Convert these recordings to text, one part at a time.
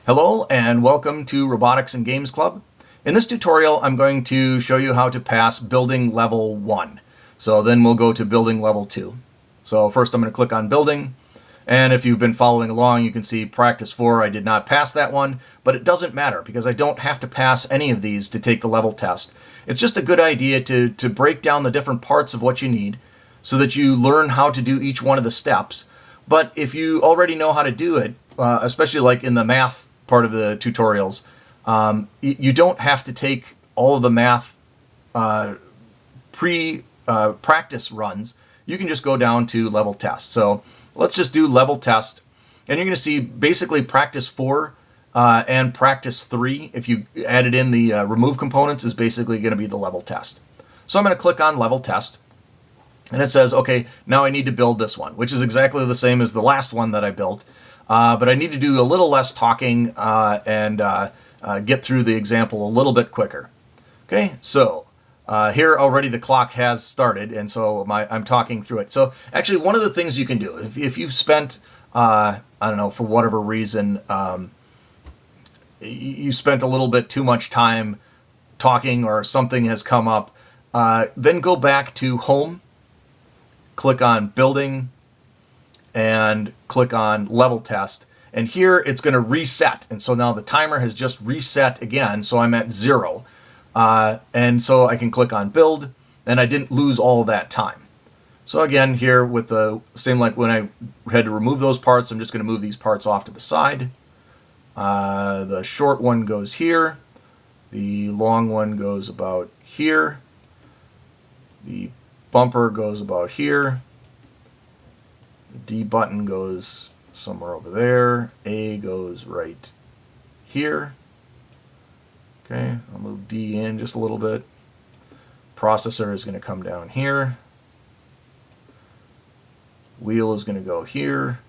Hello and welcome to Robotics and Games Club. In this tutorial I'm going to show you how to pass building level 1. So then we'll go to building level 2. So first I'm going to click on building, and if you've been following along you can see practice 4 I did not pass that one, but it doesn't matter because I don't have to pass any of these to take the level test. It's just a good idea to break down the different parts of what you need so that you learn how to do each one of the steps. But if you already know how to do it, especially like in the math part of the tutorials, you don't have to take all of the math practice runs. You can just go down to level test. So let's just do level test, and you're going to see basically practice 4 and practice 3, if you added in the remove components, is basically going to be the level test. So I'm going to click on level test, and it says, okay, now I need to build this one, which is exactly the same as the last one that I built. But I need to do a little less talking and get through the example a little bit quicker. Okay, so here already the clock has started, and so I'm talking through it. So actually one of the things you can do, if you've spent, I don't know, for whatever reason, you spent a little bit too much time talking or something has come up, then go back to Home, click on Building, and click on level test, and here it's going to reset, and so now the timer has just reset again, so I'm at 0, and so I can click on build, and I didn't lose all that time. So again, here with the same like when I had to remove those parts, I'm just going to move these parts off to the side. The short one goes here, the long one goes about here, the bumper goes about here, the D button goes somewhere over there. A goes right here. Okay, I'll move D in just a little bit. Processor is going to come down here. Wheel is going to go here.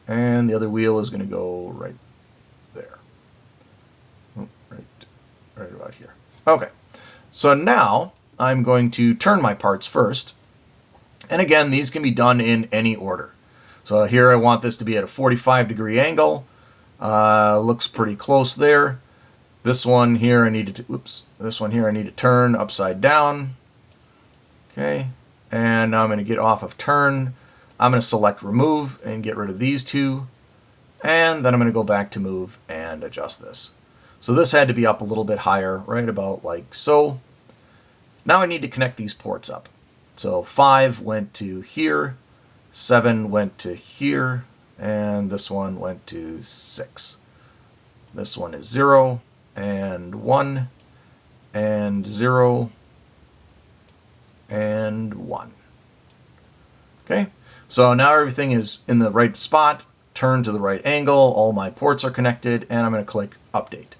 And the other wheel is going to go right there. Oh, right about here. Okay, so now I'm going to turn my parts first. And again, these can be done in any order. So here I want this to be at a 45-degree angle. Looks pretty close there. This one here I need to, this one here I need to turn upside down. Okay, and now I'm going to get off of turn. I'm going to select remove and get rid of these two. And then I'm going to go back to move and adjust this. So this had to be up a little bit higher, right about like so. Now I need to connect these ports up. So 5 went to here, 7 went to here, and this one went to 6. This one is 0, and 1, and 0, and 1. Okay, so now everything is in the right spot, turned to the right angle, all my ports are connected, and I'm going to click Update.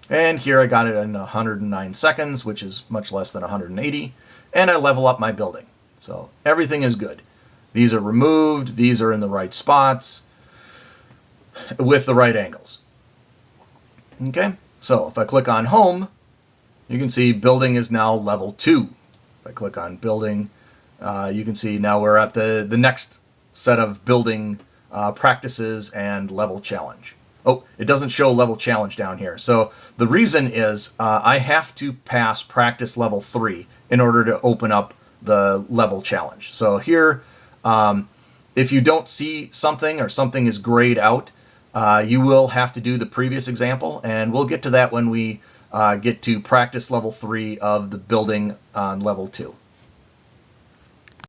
And here I got it in 109 seconds, which is much less than 180. And I level up my building. So everything is good. These are removed, these are in the right spots with the right angles. Okay, so if I click on Home, you can see building is now level 2. If I click on building, you can see now we're at the next set of building practices and level challenge. Oh, it doesn't show level challenge down here. So the reason is I have to pass practice level 3 in order to open up the level challenge. So here, if you don't see something or something is grayed out, you will have to do the previous example, and we'll get to that when we get to practice level 3 of the building on level 2.